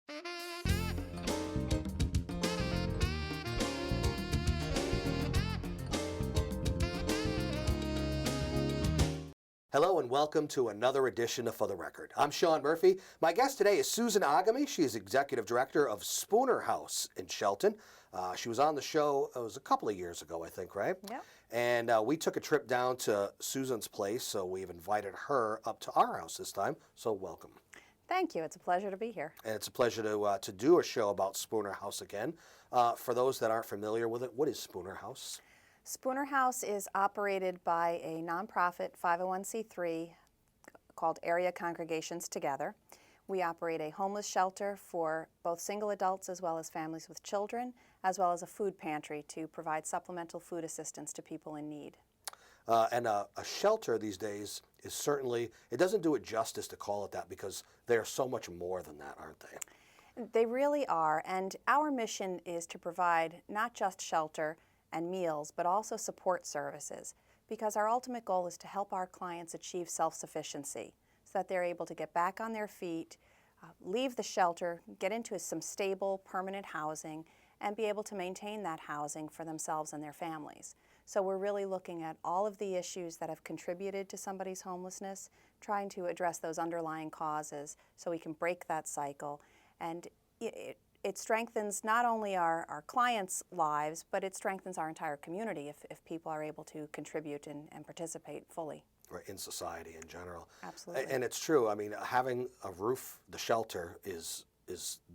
Hello and welcome to another edition of For the Record. I'm Sean Murphy. My guest today is Susan Agami. She is Executive Director of Spooner House in Shelton. She was on the show, it was a couple of years ago, I think, right? Yep. And we took a trip down to Susan's place, so we've invited her up to our house this time. So welcome. Thank you. It's a pleasure to be here. And it's a pleasure to do a show about Spooner House again. For those that aren't familiar with it, what is Spooner House? Spooner House is operated by a nonprofit 501c3 called Area Congregations Together. We operate a homeless shelter for both single adults as well as families with children, as well as a food pantry to provide supplemental food assistance to people in need. And a shelter these days is certainly, it doesn't do it justice to call it that because they're so much more than that, aren't they? They really are, and our mission is to provide not just shelter and meals, but also support services, because our ultimate goal is to help our clients achieve self-sufficiency so that they're able to get back on their feet, leave the shelter, get into some stable, permanent housing, and be able to maintain that housing for themselves and their families. So we're really looking at all of the issues that have contributed to somebody's homelessness, trying to address those underlying causes so we can break that cycle. And it strengthens not only our clients' lives, but it strengthens our entire community if people are able to contribute and participate fully. Right, in society in general. Absolutely. And it's true. I mean, having a roof, the shelter, is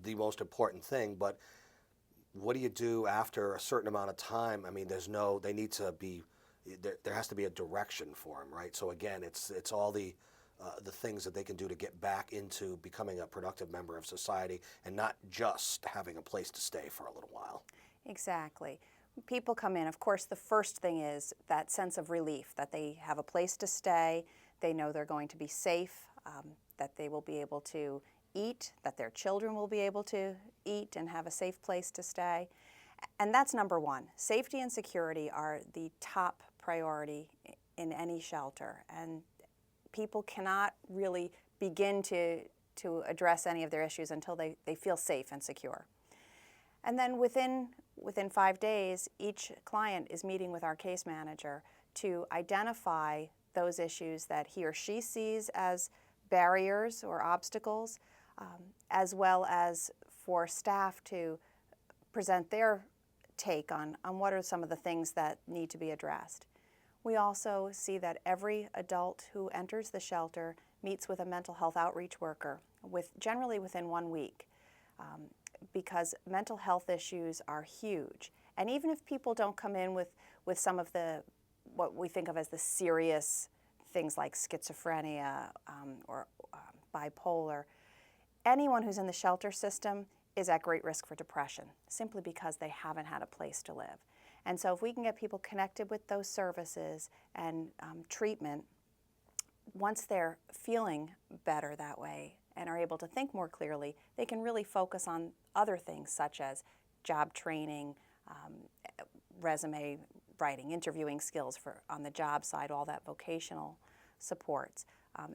the most important thing. But what do you do after a certain amount of time? I mean, they need to be, there has to be a direction for them, right? So again, it's all the things that they can do to get back into becoming a productive member of society and not just having a place to stay for a little while. Exactly. People come in, of course, the first thing is that sense of relief, that they have a place to stay, they know they're going to be safe, that they will be able to eat, that their children will be able to eat and have a safe place to stay. And that's number one. Safety and security are the top priority in any shelter. And people cannot really begin to address any of their issues until they feel safe and secure. And then within 5 days, each client is meeting with our case manager to identify those issues that he or she sees as barriers or obstacles, as well as for staff to present their take on what are some of the things that need to be addressed. We also see that every adult who enters the shelter meets with a mental health outreach worker, generally within 1 week, because mental health issues are huge. And even if people don't come in with some of what we think of as the serious things like schizophrenia or bipolar, anyone who's in the shelter system is at great risk for depression, simply because they haven't had a place to live. And so if we can get people connected with those services and treatment, once they're feeling better that way and are able to think more clearly, they can really focus on other things such as job training, resume writing, interviewing skills on the job side, all that vocational supports,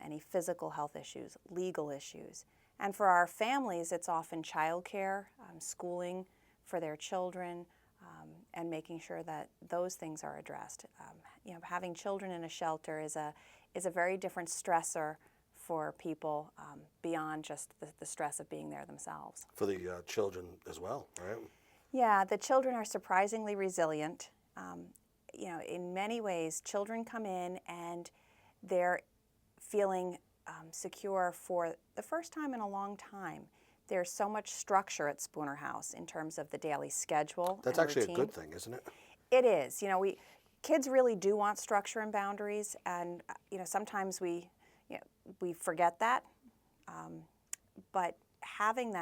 any physical health issues, legal issues. And for our families, it's often childcare, schooling for their children, and making sure that those things are addressed. Having children in a shelter is a very different stressor for people beyond just the stress of being there themselves. For the children as well, right? Yeah, the children are surprisingly resilient. In many ways, children come in and they're feeling secure for the first time in a long time. There's so much structure at Spooner House in terms of the daily schedule. That's and actually routine. a good thing, isn't it? It is. Kids really do want structure and boundaries, and sometimes we forget that. But having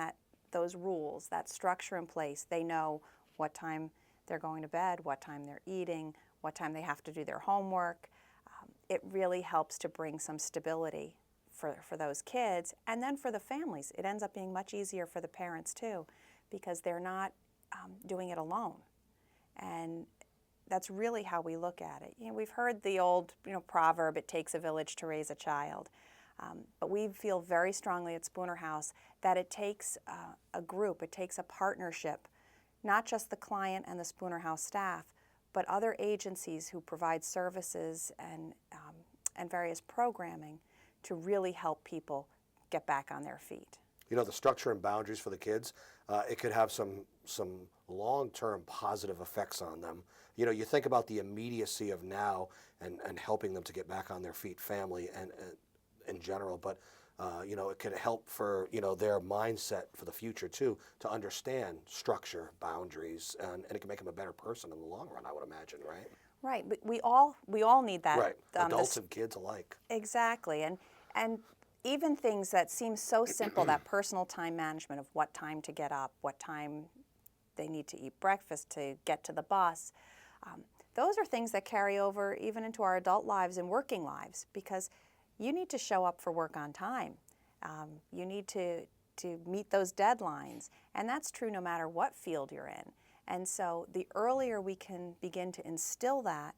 those rules, that structure in place, they know what time they're going to bed, what time they're eating, what time they have to do their homework. It really helps to bring some stability for those kids, and then for the families. It ends up being much easier for the parents too, because they're not doing it alone. And that's really how we look at it. We've heard the old proverb, it takes a village to raise a child. But we feel very strongly at Spooner House that it takes a group, it takes a partnership, not just the client and the Spooner House staff, but other agencies who provide services and various programming to really help people get back on their feet. You know, the structure and boundaries for the kids, it could have some long-term positive effects on them. You know, you think about the immediacy of now and helping them to get back on their feet, family and in general, but you know, it could help for, you know, their mindset for the future too, to understand structure, boundaries, and it can make them a better person in the long run, I would imagine, right? Right, but we all need that. Right, adults and kids alike. Exactly, and even things that seem so simple, that personal time management of what time to get up, what time they need to eat breakfast to get to the bus, those are things that carry over even into our adult lives and working lives, because you need to show up for work on time. You need to meet those deadlines, and that's true no matter what field you're in. And so the earlier we can begin to instill that,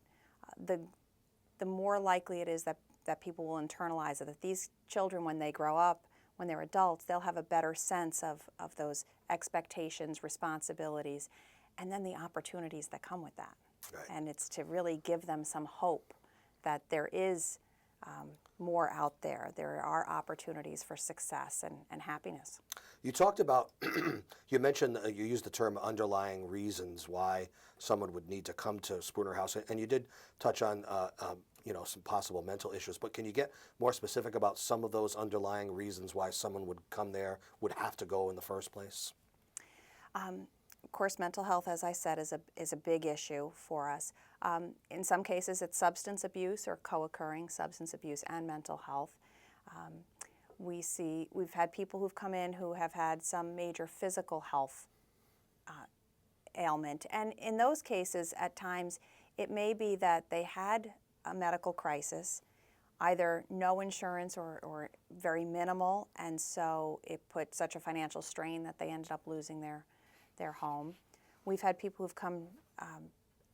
the more likely it is that people will internalize it, that these children, when they grow up, when they're adults, they'll have a better sense of those expectations, responsibilities, and then the opportunities that come with that. Right. And it's to really give them some hope that there is more out there. There are opportunities for success and happiness. You talked about, you mentioned, you used the term underlying reasons why someone would need to come to Spooner House, and you did touch on, you know, some possible mental issues, but can you get more specific about some of those underlying reasons why someone would come there, would have to go in the first place? Of course, mental health, as I said, is a big issue for us. In some cases, it's substance abuse or co-occurring substance abuse and mental health. We've had people who've come in who have had some major physical health ailment, and in those cases, at times, it may be that they had a medical crisis, either no insurance or very minimal, and so it put such a financial strain that they ended up losing their home. We've had people who've come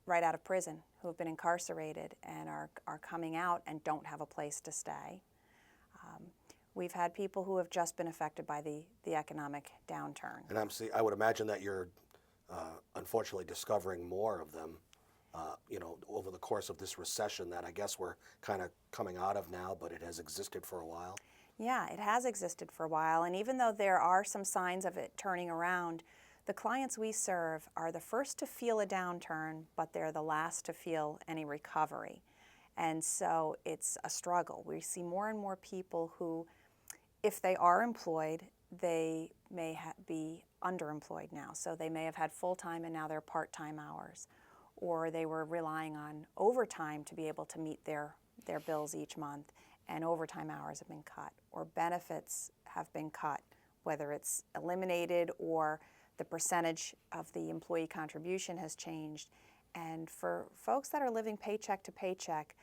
right out of prison, who have been incarcerated and are coming out and don't have a place to stay. We've had people who have just been affected by the economic downturn. And I would imagine that you're unfortunately discovering more of them, you know, over the course of this recession that I guess we're kind of coming out of now, but it has existed for a while. Yeah, it has existed for a while, and even though there are some signs of it turning around, the clients we serve are the first to feel a downturn, but they're the last to feel any recovery. And so it's a struggle. We see more and more people who, if they are employed, they may be underemployed now. So they may have had full-time and now they're part-time hours. Or they were relying on overtime to be able to meet their bills each month, and overtime hours have been cut. Or benefits have been cut, whether it's eliminated or the percentage of the employee contribution has changed. And for folks that are living paycheck to paycheck,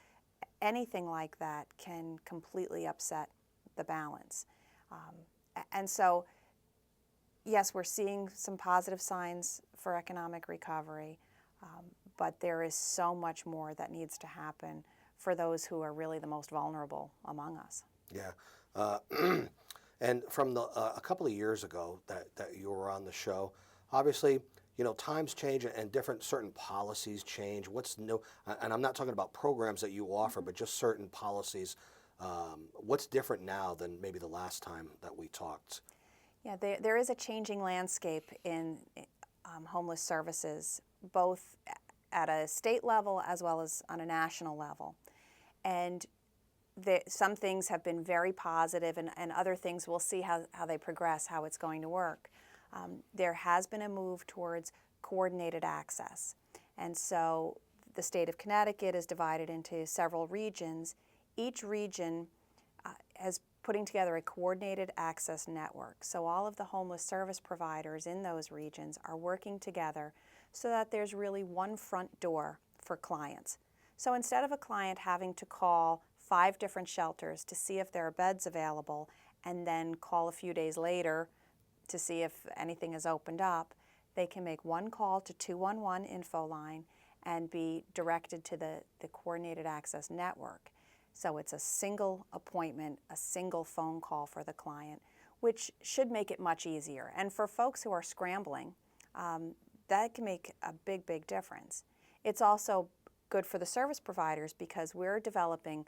anything like that can completely upset the balance. And so, yes, we're seeing some positive signs for economic recovery, but there is so much more that needs to happen for those who are really the most vulnerable among us. Yeah. And from a couple of years ago that you were on the show, obviously, you know, times change and certain policies change. What's new? And I'm not talking about programs that you offer, but just certain policies. What's different now than maybe the last time that we talked? Yeah, there is a changing landscape in homeless services, both at a state level as well as on a national level. And some things have been very positive, and other things we'll see how they progress, how it's going to work. There has been a move towards coordinated access. And so the state of Connecticut is divided into several regions. Each region is putting together a coordinated access network. So all of the homeless service providers in those regions are working together so that there's really one front door for clients. So instead of a client having to call 5 different shelters to see if there are beds available and then call a few days later to see if anything is opened up, they can make one call to 211 info line and be directed to the coordinated access network. So it's a single appointment, a single phone call for the client, which should make it much easier. And for folks who are scrambling, that can make a big, big difference. It's also good for the service providers because we're developing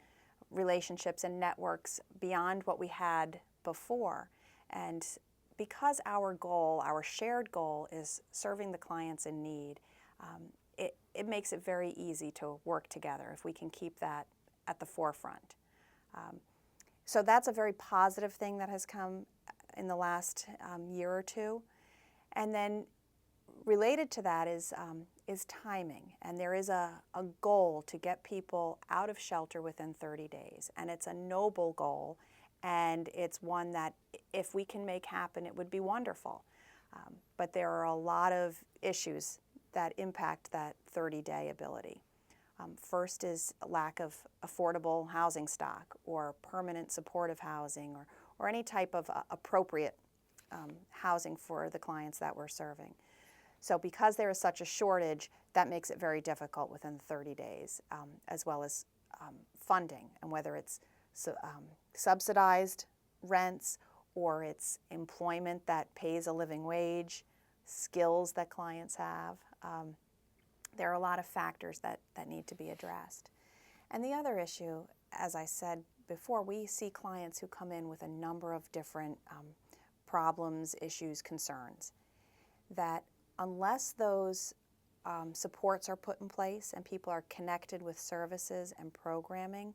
relationships and networks beyond what we had before. And because our goal, our shared goal, is serving the clients in need, it makes it very easy to work together if we can keep that at the forefront. So that's a very positive thing that has come in the last year or two. And then related to that is timing. And there is a goal to get people out of shelter within 30 days. And it's a noble goal, and it's one that if we can make happen, it would be wonderful. But there are a lot of issues that impact that 30-day ability. First is a lack of affordable housing stock or permanent supportive housing or any type of appropriate housing for the clients that we're serving. So because there is such a shortage, that makes it very difficult within 30 days, as well as funding, and whether it's subsidized rents or it's employment that pays a living wage, skills that clients have. There are a lot of factors that need to be addressed. And the other issue, as I said before, we see clients who come in with a number of different problems, issues, concerns, that unless those supports are put in place and people are connected with services and programming,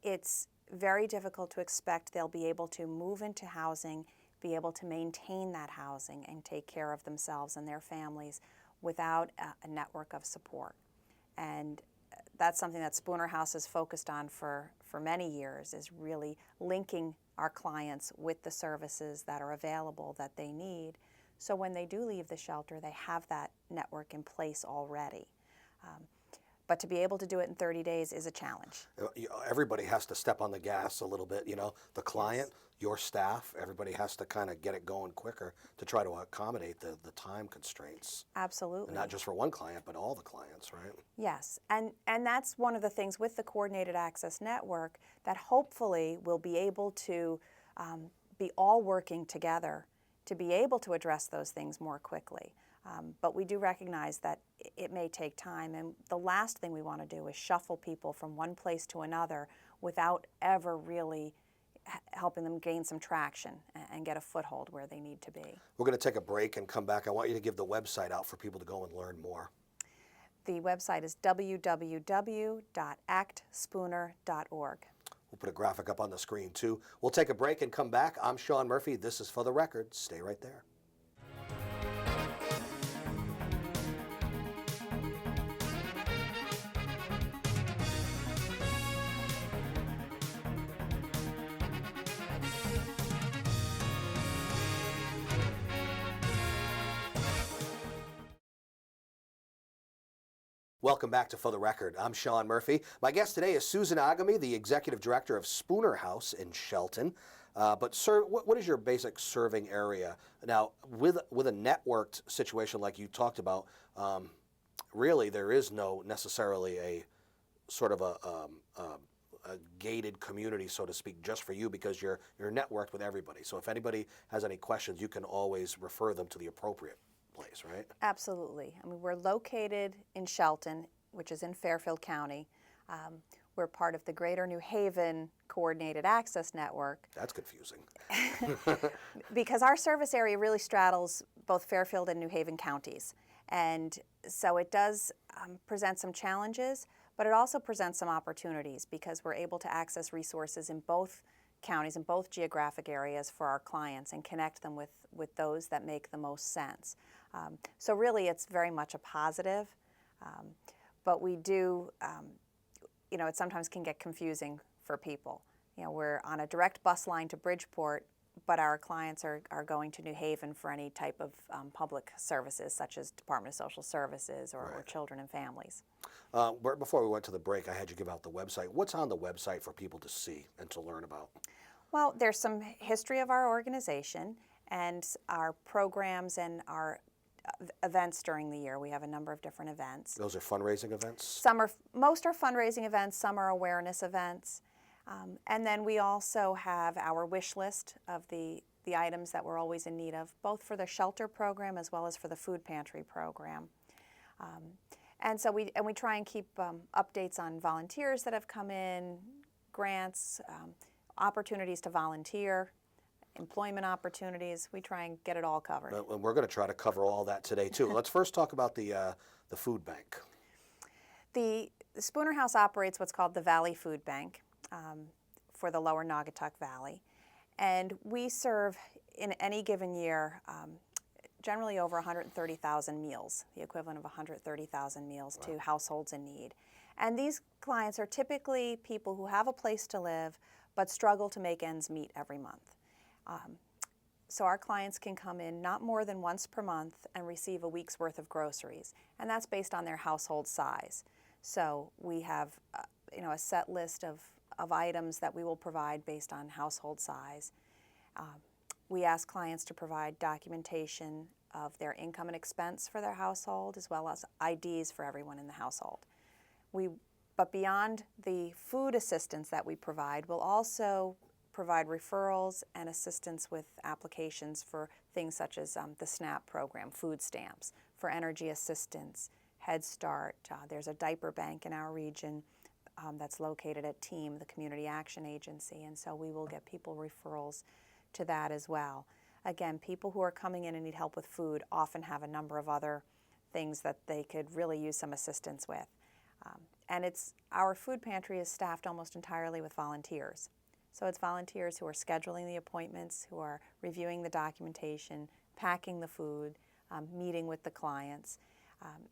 it's very difficult to expect they'll be able to move into housing, be able to maintain that housing and take care of themselves and their families without a network of support. And that's something that Spooner House has focused on for many years, is really linking our clients with the services that are available that they need. So when they do leave the shelter, they have that network in place already. But to be able to do it in 30 days is a challenge. Everybody has to step on the gas a little bit, the client, your staff, everybody has to kind of get it going quicker to try to accommodate the time constraints. Absolutely. And not just for one client, but all the clients, right? Yes, and that's one of the things with the Coordinated Access Network that hopefully will be able to be all working together to be able to address those things more quickly. But we do recognize that it may take time, and the last thing we want to do is shuffle people from one place to another without ever really helping them gain some traction and get a foothold where they need to be. We're going to take a break and come back. I want you to give the website out for people to go and learn more. The website is www.actspooner.org. We'll put a graphic up on the screen too. We'll take a break and come back. I'm Sean Murphy. This is For the Record. Stay right there. Welcome back to For the Record. I'm Sean Murphy. My guest today is Susan Agami, the Executive Director of Spooner House in Shelton. But sir, what is your basic serving area? Now, with a networked situation like you talked about, really there is no necessarily a sort of a gated community, so to speak, just for you, because you're networked with everybody. So if anybody has any questions, you can always refer them to the appropriate place, right? Absolutely. I mean, we're located in Shelton, which is in Fairfield County. We're part of the Greater New Haven Coordinated Access Network. That's confusing. Because our service area really straddles both Fairfield and New Haven counties. And so it does present some challenges, but it also presents some opportunities because we're able to access resources in both counties, in both geographic areas for our clients and connect them with those that make the most sense. So really it's very much a positive, but we do, it sometimes can get confusing for people. We're on a direct bus line to Bridgeport, but our clients are going to New Haven for any type of public services, such as Department of Social Services or Children and Families. Before we went to the break, I had you give out the website. What's on the website for people to see and to learn about? Well, there's some history of our organization and our programs and our events during the year. We have a number of different events. Those are fundraising events? Most are fundraising events, some are awareness events. And then we also have our wish list of the items that we're always in need of, both for the shelter program as well as for the food pantry program. And so we try and keep updates on volunteers that have come in, grants, opportunities to volunteer, employment opportunities. We try and get it all covered. And we're going to try to cover all that today too. Let's first talk about the food bank. The Spooner House operates what's called the Valley Food Bank for the Lower Naugatuck Valley. And we serve in any given year generally over 130,000 meals, the equivalent of 130,000 meals to households in need. And these clients are typically people who have a place to live but struggle to make ends meet every month. So our clients can come in not more than once per month and receive a week's worth of groceries, and that's based on their household size. So we have a set list of items that we will provide based on household size. We ask clients to provide documentation of their income and expense for their household, as well as IDs for everyone in the household. But beyond the food assistance that we provide, we'll also provide referrals and assistance with applications for things such as the SNAP program, food stamps, for energy assistance, Head Start. There's a diaper bank in our region that's located at TEAM, the Community Action Agency, and so we will get people referrals to that as well. Again, people who are coming in and need help with food often have a number of other things that they could really use some assistance with. And our food pantry is staffed almost entirely with volunteers. So it's volunteers who are scheduling the appointments, who are reviewing the documentation, packing the food, meeting with the clients.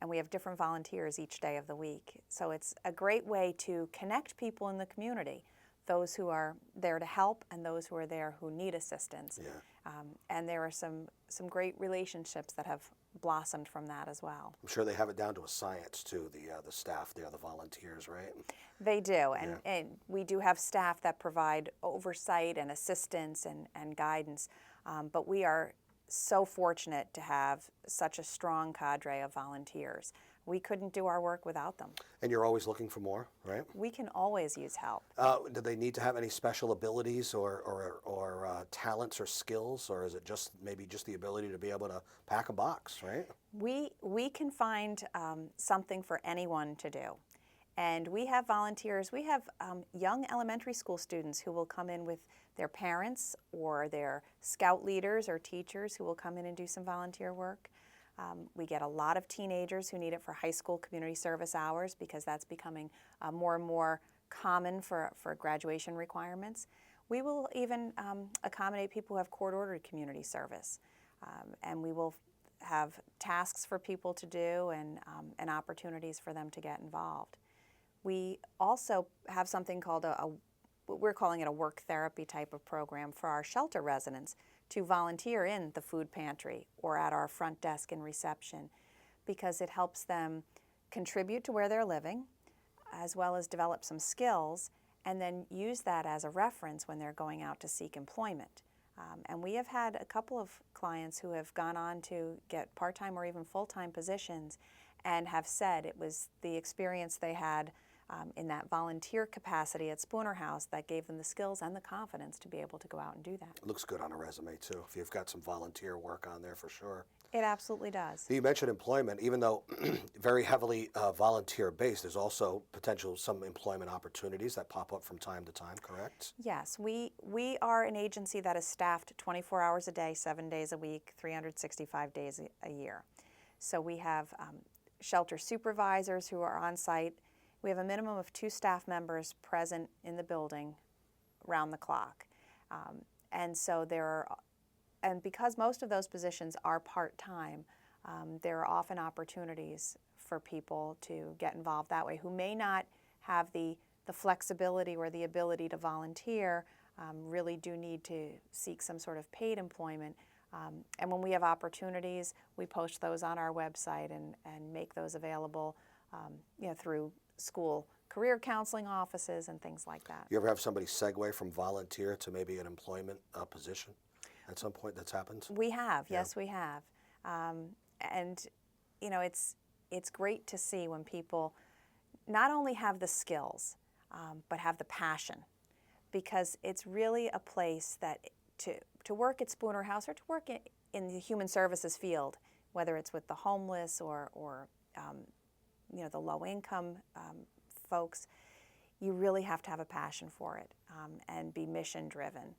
And we have different volunteers each day of the week. So it's a great way to connect people in the community, those who are there to help and those who are there who need assistance. Yeah. And there are some great relationships that have blossomed from that as well. I'm sure they have it down to a science too, the staff there, the volunteers, right? They do, and we do have staff that provide oversight and assistance and guidance, but we are so fortunate to have such a strong cadre of volunteers. We couldn't do our work without them. And you're always looking for more, right? We can always use help. Do they need to have any special abilities or talents or skills, or is it just maybe just the ability to be able to pack a box, right? We can find something for anyone to do. And we have volunteers. We have young elementary school students who will come in with their parents or their scout leaders or teachers who will come in and do some volunteer work. We get a lot of teenagers who need it for high school community service hours because that's becoming more and more common for graduation requirements. We will even accommodate people who have court-ordered community service. And we will have tasks for people to do and opportunities for them to get involved. We also have something called we're calling it a work therapy type of program for our shelter residents to volunteer in the food pantry or at our front desk in reception, because it helps them contribute to where they're living, as well as develop some skills, and then use that as a reference when they're going out to seek employment. And we have had a couple of clients who have gone on to get part-time or even full-time positions and have said it was the experience they had in that volunteer capacity at Spooner House that gave them the skills and the confidence to be able to go out and do that. It looks good on a resume too, if you've got some volunteer work on there for sure. It absolutely does. You mentioned employment. Even though very heavily volunteer-based, there's also some employment opportunities that pop up from time to time, correct? Yes, we are an agency that is staffed 24 hours a day, 7 days a week, 365 days a year. So we have shelter supervisors who are on site. We have a minimum of 2 staff members present in the building round the clock. And because most of those positions are part-time, there are often opportunities for people to get involved that way who may not have the flexibility or the ability to volunteer, really do need to seek some sort of paid employment. And when we have opportunities, we post those on our website and make those available through school career counseling offices and things like that. You ever have somebody segue from volunteer to maybe an employment position at some point that's happened? We have, Yeah. yes we have. and you know, it's great to see when people not only have the skills, but have the passion, because it's really a place that to work at Spooner House or to work in the human services field, whether it's with the homeless or you know, the low income folks, you really have to have a passion for it and be mission driven.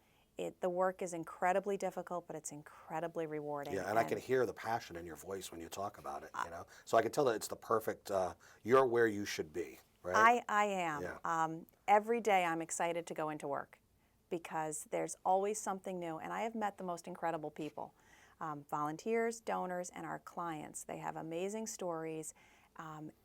The work is incredibly difficult, but it's incredibly rewarding. Yeah, and I can hear the passion in your voice when you talk about it, you know. So I can tell that it's the perfect, you're where you should be, right? I am. Yeah. Every day I'm excited to go into work because there's always something new, and I have met the most incredible people, volunteers, donors, and our clients. They have amazing stories,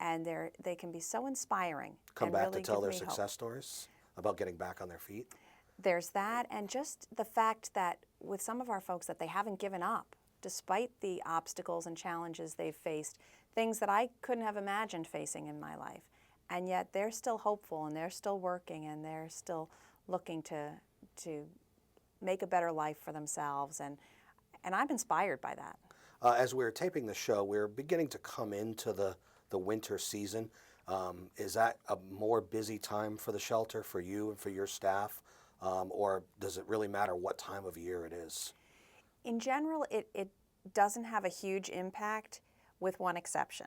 and they can be so inspiring. Come and back really to tell give their me hope. success stories about getting back on their feet. There's that, and just the fact that with some of our folks that they haven't given up, despite the obstacles and challenges they've faced, things that I couldn't have imagined facing in my life. And yet they're still hopeful, and they're still working, and they're still looking to make a better life for themselves, and I'm inspired by that. As we're taping the show, we're beginning to come into the winter season. Is that a more busy time for the shelter, for you and for your staff? Or does it really matter what time of year it is? In general, it doesn't have a huge impact, with one exception.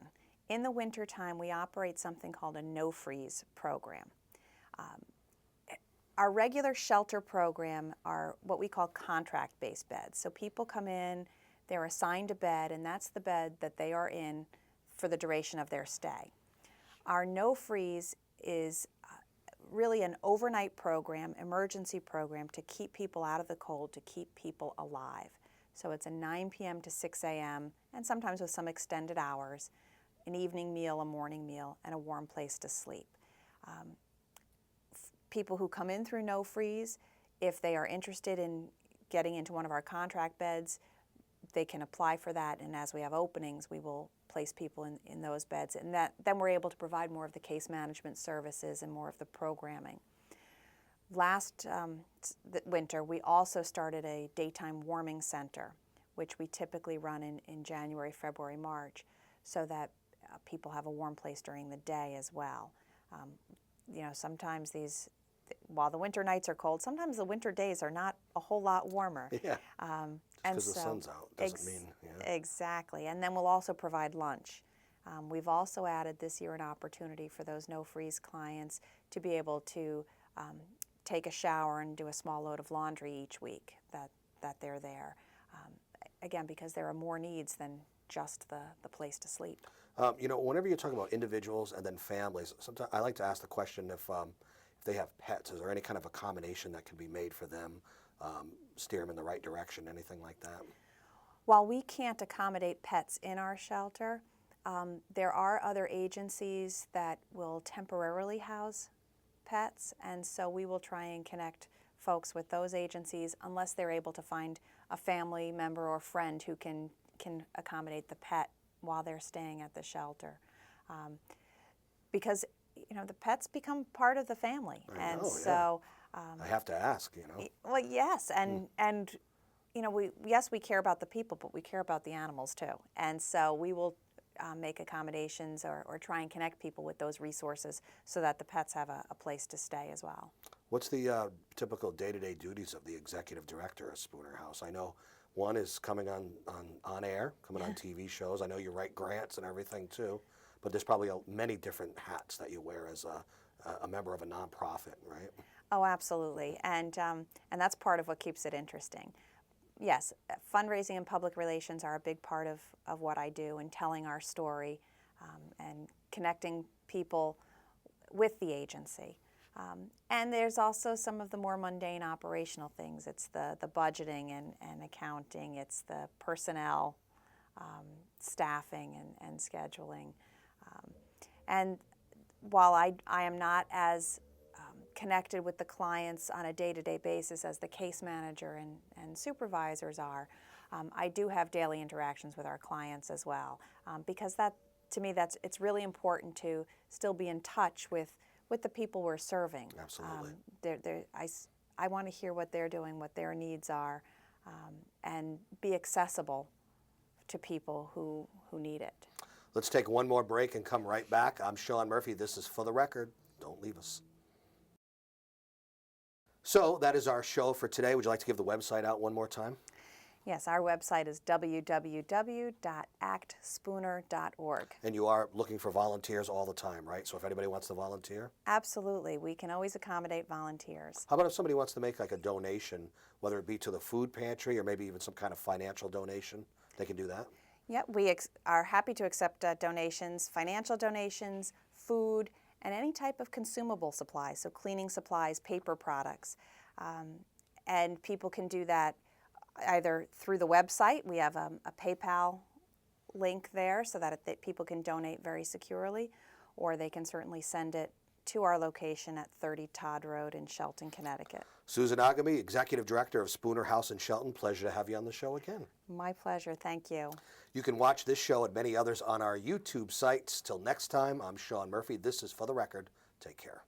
In the wintertime, we operate something called a no-freeze program. Our regular shelter program are what we call contract-based beds. So people come in, they're assigned a bed, and that's the bed that they are in for the duration of their stay. Our no-freeze is really an overnight program, emergency program, to keep people out of the cold, to keep people alive. So it's a 9 p.m. to 6 a.m., and sometimes with some extended hours, an evening meal, a morning meal, and a warm place to sleep. People who come in through no freeze, if they are interested in getting into one of our contract beds, they can apply for that, and as we have openings, we will place people in those beds, and then we're able to provide more of the case management services and more of the programming. Last winter, we also started a daytime warming center, which we typically run in January, February, March, so that people have a warm place during the day as well. You know, sometimes while the winter nights are cold, sometimes the winter days are not a whole lot warmer. Yeah. And Because so the sun's out doesn't mean. Yeah. Exactly. And then we'll also provide lunch. We've also added this year an opportunity for those no-freeze clients to be able to take a shower and do a small load of laundry each week that they're there. Again, because there are more needs than just the place to sleep. You know, whenever you talk about individuals and then families, sometimes I like to ask the question if they have pets, is there any kind of accommodation that can be made for them, steer them in the right direction, anything like that? While we can't accommodate pets in our shelter, there are other agencies that will temporarily house pets, and so we will try and connect folks with those agencies unless they're able to find a family member or friend who can accommodate the pet while they're staying at the shelter. Because, you know, the pets become part of the family. I know, so I have to ask, you know. well, yes, and you know, we care about the people, but we care about the animals too. And so we will make accommodations or try and connect people with those resources so that the pets have a place to stay as well. What's the typical day-to-day duties of the executive director of Spooner House? I know one is coming on air, coming on TV shows. I know you write grants and everything too, but there's probably many different hats that you wear as a member of a nonprofit, right? Oh, absolutely, and that's part of what keeps it interesting. Yes, fundraising and public relations are a big part of what I do, and telling our story and connecting people with the agency. And there's also some of the more mundane operational things. It's the budgeting and accounting. It's the personnel, staffing and scheduling. And while I am not as connected with the clients on a day-to-day basis as the case manager and supervisors are, I do have daily interactions with our clients as well, because that, to me, it's really important to still be in touch with the people we're serving. Absolutely. I want to hear what they're doing, what their needs are, and be accessible to people who need it. Let's take one more break and come right back. I'm Sean Murphy. This is For the Record. Don't leave us. So that is our show for today. Would you like to give the website out one more time? Yes, our website is www.actspooner.org. And you are looking for volunteers all the time, right? So if anybody wants to volunteer? Absolutely. We can always accommodate volunteers. How about if somebody wants to make like a donation, whether it be to the food pantry or maybe even some kind of financial donation? They can do that? Yep, we are happy to accept donations, financial donations, food, and any type of consumable supplies, so cleaning supplies, paper products. And people can do that either through the website. We have a PayPal link there so that people can donate very securely, or they can certainly send it to our location at 30 Todd Road in Shelton, Connecticut. Susan Agami, Executive Director of Spooner House in Shelton. Pleasure to have you on the show again. My pleasure. Thank you. You can watch this show and many others on our YouTube sites. Till next time, I'm Sean Murphy. This is For the Record. Take care.